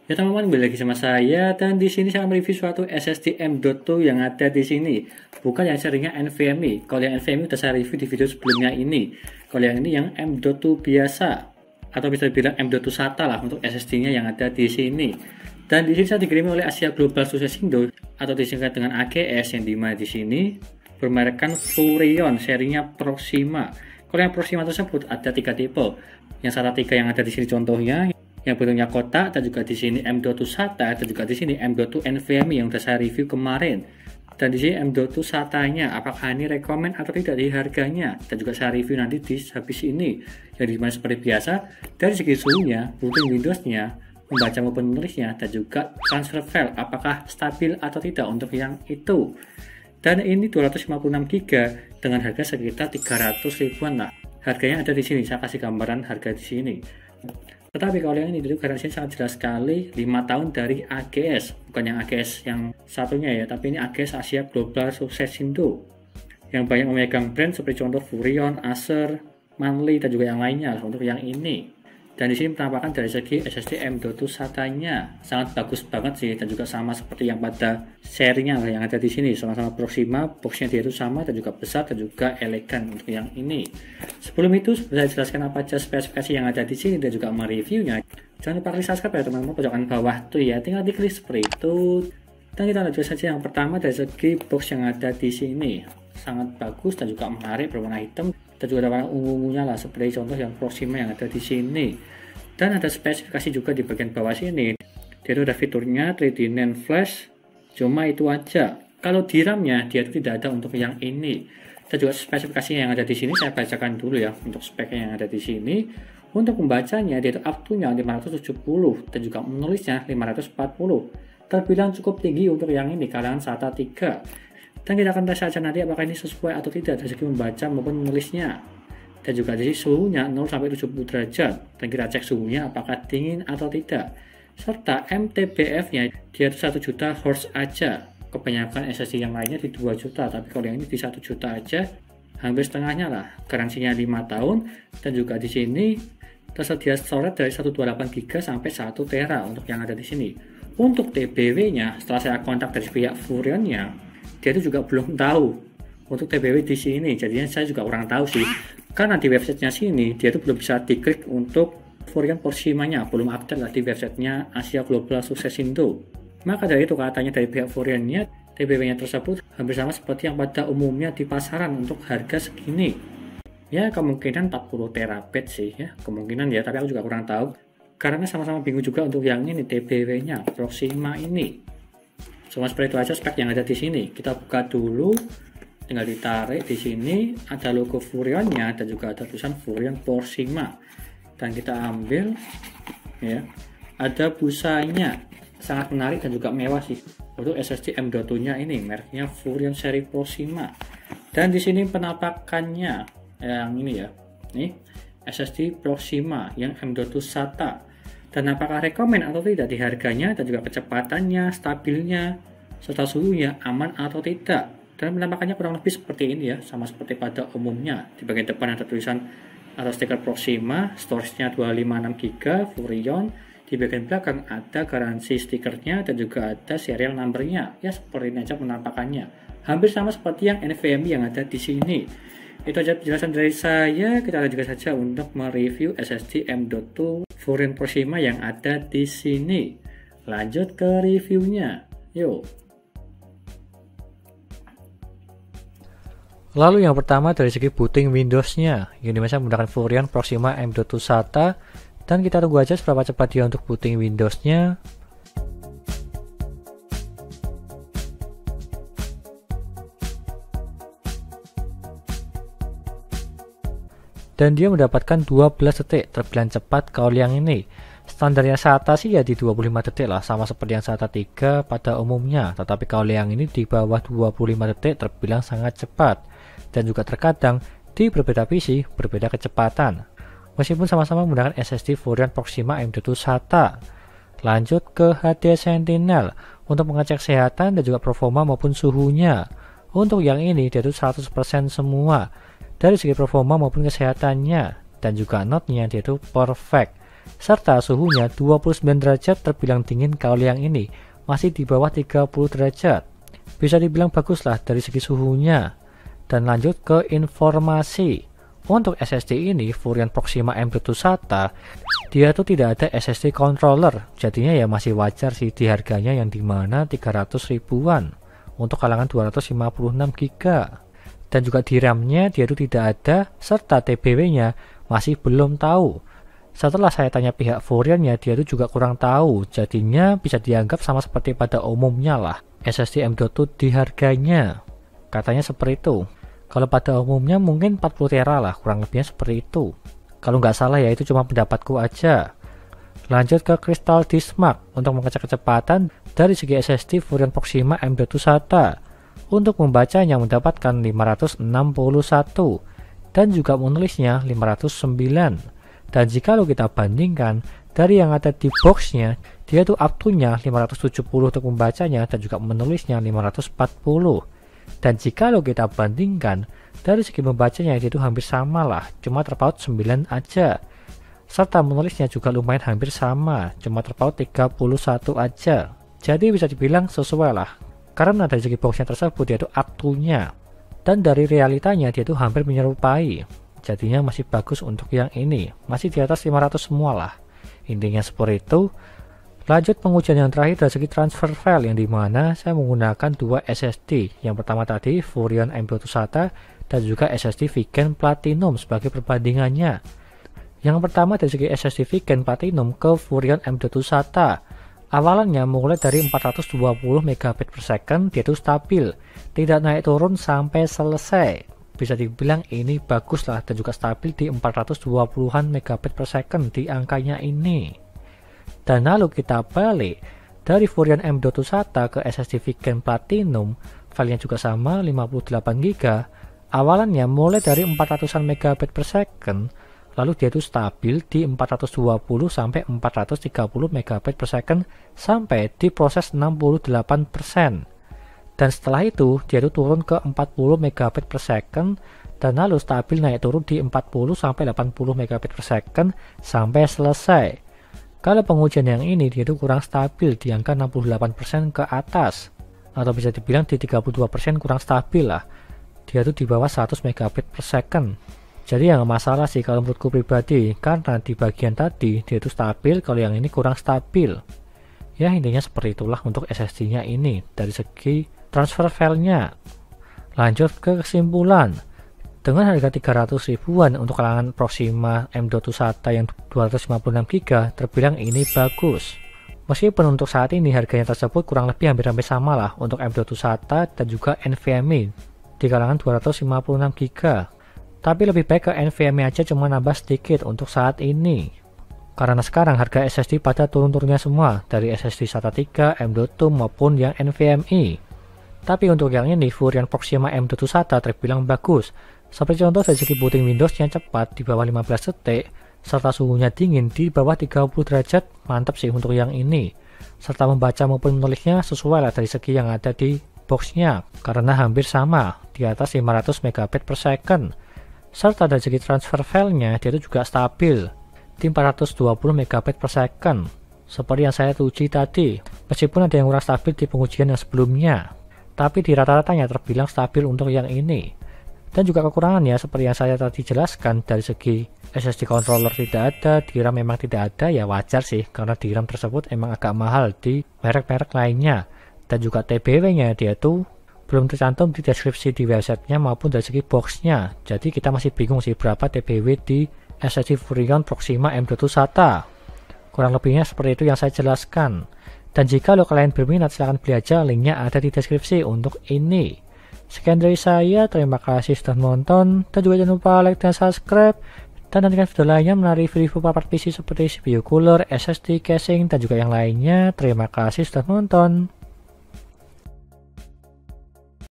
Ya teman-teman, kembali lagi sama saya dan di sini saya mereview suatu SSD M.2 yang ada di sini. Bukan yang seringnya NVMe. Kalau yang NVMe sudah saya review di video sebelumnya ini. Kalau yang ini yang M.2 biasa atau bisa dibilang M.2 SATA lah untuk SSD-nya yang ada di sini. Dan di sini saya dikirimi oleh Asia Global Sukcesindo atau disingkat dengan AGS yang dimana di sini bermerekkan Furion serinya Proxima. Kalau yang Proxima tersebut ada 3 tipe. Yang SATA 3 yang ada di sini contohnya yang bentuknya kotak, dan juga di sini M.2 SATA, dan juga di sini M.2 NVMe yang sudah saya review kemarin. Dan di sini M.2 SATA-nya, apakah ini rekomend atau tidak di harganya, dan juga saya review nanti di habis ini. Yang dimana seperti biasa, dari segi suhunya, booting Windows-nya, membaca maupun menulisnya, dan juga transfer file, apakah stabil atau tidak untuk yang itu. Dan ini 256 GB dengan harga sekitar 300 ribuan lah. Harganya ada di sini, saya kasih gambaran harga di sini. Tetapi kalau yang ini dulu garansinya sangat jelas sekali, 5 tahun dari AGS, bukan yang AGS yang satunya ya, tapi ini AGS Asia Global Sukcesindo yang banyak memegang brand seperti contoh Furion, Acer, Manly, dan juga yang lainnya untuk yang ini. Dan di sini penampakan dari segi SSD M.2 SATA-nya sangat bagus banget sih, dan juga sama seperti yang pada serinya lah yang ada di sini, sama-sama Proxima, boxnya dia itu sama dan juga besar dan juga elegan untuk yang ini. Sebelum itu saya jelaskan apa aja spesifikasi yang ada di sini dan juga mereviewnya. Jangan lupa klik subscribe ya teman-teman, pojokan bawah tuh ya, tinggal diklik seperti itu. Dan kita lanjut saja yang pertama dari segi box yang ada di sini, sangat bagus dan juga menarik, berwarna hitam. Dan juga ada warna ungunya lah seperti contoh yang Proxima yang ada di sini. Dan ada spesifikasi juga di bagian bawah sini. Dia itu ada fiturnya 3D NAND flash, cuma itu aja. Kalau di RAM-nya dia itu tidak ada untuk yang ini. Dan juga spesifikasi yang ada di sini saya bacakan dulu ya untuk speknya yang ada di sini. Untuk membacanya dia itu up to-nya 570 dan juga menulisnya 540. Terbilang cukup tinggi untuk yang ini kalangan SATA 3. Dan kita akan tes saja nanti apakah ini sesuai atau tidak dari segi membaca maupun menulisnya. Dan juga dari suhunya 0 sampai 70 derajat. Dan kita cek suhunya apakah dingin atau tidak. Serta MTBF-nya dia 1 juta Hz aja. Kebanyakan SSD yang lainnya di 2 juta, tapi kalau yang ini di 1 juta aja, hampir setengahnya lah. Garansinya 5 tahun dan juga di sini tersedia storage dari 128 GB sampai 1 TB untuk yang ada di sini. Untuk TBW-nya setelah saya kontak dari pihak Furion-nya, dia itu juga belum tahu untuk TBW di sini, jadinya saya juga kurang tahu sih, karena di websitenya sini dia itu belum bisa diklik untuk Furion Proxima-nya, belum update lah di websitenya Asia Global Sukcesindo. Maka dari itu katanya dari pihak Furion-nya, TBW-nya tersebut hampir sama seperti yang pada umumnya di pasaran untuk harga segini. Ya kemungkinan 40 terabit sih ya, kemungkinan ya, tapi aku juga kurang tahu karena sama-sama bingung juga untuk yang ini TBW-nya Proxima ini. Cuma seperti itu aja spek yang ada di sini. Kita buka dulu, tinggal ditarik di sini ada logo Furion-nya dan juga ada tulisan Furion Proxima. Dan kita ambil ya. Ada busanya. Sangat menarik dan juga mewah sih. Untuk SSD M.2-nya ini mereknya Furion seri Proxima. Dan di sini penampakannya yang ini ya. Nih, SSD Proxima yang M.2 SATA. Dan apakah rekomend atau tidak di harganya, dan juga kecepatannya, stabilnya, serta suhunya aman atau tidak. Dan penampakannya kurang lebih seperti ini ya, sama seperti pada umumnya. Di bagian depan ada tulisan atau stiker Proxima, storage-nya 256 GB, Furion. Di bagian belakang ada garansi stikernya dan juga ada serial number-nya. Ya seperti ini aja penampakannya. Hampir sama seperti yang NVMe yang ada di sini. Itu aja penjelasan dari saya. Kita lanjutkan saja untuk mereview SSD M.2 Furion Proxima yang ada di sini. Lanjut ke reviewnya. Yuk. Lalu yang pertama dari segi booting Windows-nya, yang dimana menggunakan Furion Proxima M.2 SATA, dan kita tunggu aja seberapa cepat dia untuk booting Windows-nya. Dan dia mendapatkan 12 detik, terbilang cepat kalau yang ini. Standarnya SATA sih ya di 25 detik lah, sama seperti yang SATA 3 pada umumnya. Tetapi kalau yang ini di bawah 25 detik terbilang sangat cepat. Dan juga terkadang di berbeda PC berbeda kecepatan. Meskipun sama-sama menggunakan SSD Furion Proxima M.2 SATA. Lanjut ke HD Sentinel untuk mengecek kesehatan dan juga performa maupun suhunya. Untuk yang ini dia itu 100% semua. Dari segi performa maupun kesehatannya, dan juga notnya dia itu perfect. serta suhunya 29 derajat terbilang dingin kalau yang ini masih di bawah 30 derajat. Bisa dibilang baguslah dari segi suhunya. Dan lanjut ke informasi. Untuk SSD ini, Furrion Proxima M.2 SATA, dia tuh tidak ada SSD controller, jadinya ya masih wajar sih di harganya yang dimana 300 ribuan untuk kalangan 256 GB. Dan juga di RAM-nya dia tuh tidak ada, serta TBW-nya masih belum tahu. Setelah saya tanya pihak Furrion-nya, dia tuh juga kurang tahu, jadinya bisa dianggap sama seperti pada umumnya lah SSD M.2 di harganya. Katanya seperti itu. Kalau pada umumnya mungkin 40 tera lah, kurang lebihnya seperti itu. Kalau nggak salah ya itu cuma pendapatku aja. Lanjut ke Crystal Disk Mark untuk mengecek kecepatan dari segi SSD Furrion Proxima M.2 SATA. Untuk membacanya mendapatkan 561 dan juga menulisnya 509. Dan jika kita bandingkan dari yang ada di boxnya, dia tuh up to-nya 570 untuk membacanya dan juga menulisnya 540. Dan jika kita bandingkan dari segi membacanya itu hampir sama lah, cuma terpaut 9 aja. Serta menulisnya juga lumayan hampir sama, cuma terpaut 31 aja. Jadi bisa dibilang sesuai lah. Karena dari segi boxnya tersebut dia itu up to-nya. Dan dari realitanya dia itu hampir menyerupai. Jadinya masih bagus untuk yang ini, masih di atas 500 semua lah. Intinya seperti itu. Lanjut pengujian yang terakhir dari segi transfer file yang dimana saya menggunakan dua SSD. Yang pertama tadi Furrion M.2 SATA dan juga SSD Vigen Platinum sebagai perbandingannya. Yang pertama dari segi SSD Vigen Platinum ke Furrion M.2 SATA. Awalannya mulai dari 420 Mbps dia itu stabil, tidak naik turun sampai selesai. Bisa dibilang ini bagus lah dan juga stabil di 420-an Mbps di angkanya ini. Dan lalu kita balik dari Furrion M.2 SATA ke SSD Vigen Platinum, filenya juga sama 58 GB. Awalannya mulai dari 400-an Mbps, lalu dia itu stabil di 420 sampai 430 Mbps sampai di proses 68%. Dan setelah itu dia itu turun ke 40 Mbps dan lalu stabil naik turun di 40 sampai 80 Mbps sampai selesai. Kalau pengujian yang ini dia itu kurang stabil di angka 68% ke atas, atau bisa dibilang di 32% kurang stabil lah. Dia itu di bawah 100 Mbps. Jadi ya nggak masalah sih kalau menurutku pribadi, karena di bagian tadi dia itu stabil, kalau yang ini kurang stabil. Ya intinya seperti itulah untuk SSD-nya ini dari segi transfer file-nya. Lanjut ke kesimpulan. Dengan harga 300 ribuan untuk kalangan Proxima M.2 SATA yang 256 GB terbilang ini bagus. Meskipun untuk saat ini harganya tersebut kurang lebih hampir sama lah untuk M.2 SATA dan juga NVMe di kalangan 256 GB. Tapi lebih baik ke NVMe aja, cuma nambah sedikit untuk saat ini. Karena sekarang harga SSD pada turun-turunnya semua dari SSD SATA 3, M.2 maupun yang NVMe. Tapi untuk yang ini Furrion Proxima M.2 SATA terbilang bagus. Seperti contoh dari segi booting Windows yang cepat di bawah 15 detik, serta suhunya dingin di bawah 30 derajat, mantap sih untuk yang ini. Serta membaca maupun menulisnya sesuai lah dari segi yang ada di boxnya, karena hampir sama, di atas 500 Mbps. Serta dari segi transfer filenya, dia itu juga stabil, di 420 Mbps. Seperti yang saya uji tadi, meskipun ada yang kurang stabil di pengujian yang sebelumnya, tapi di rata-ratanya terbilang stabil untuk yang ini. Dan juga kekurangannya seperti yang saya tadi jelaskan, dari segi SSD controller tidak ada, DRAM memang tidak ada, ya wajar sih karena DRAM tersebut emang agak mahal di merek-merek lainnya. Dan juga TBW-nya dia tuh belum tercantum di deskripsi di websitenya maupun dari segi boxnya. Jadi kita masih bingung sih berapa TBW di SSD Furrion Proxima M.2 SATA. Kurang lebihnya seperti itu yang saya jelaskan. Dan jika kalian berminat silahkan beli aja, linknya ada di deskripsi untuk ini. Sekian dari saya, terima kasih sudah menonton, dan juga jangan lupa like dan subscribe, dan nantikan video lainnya melalui review part PC seperti CPU cooler, SSD casing, dan juga yang lainnya. Terima kasih sudah menonton.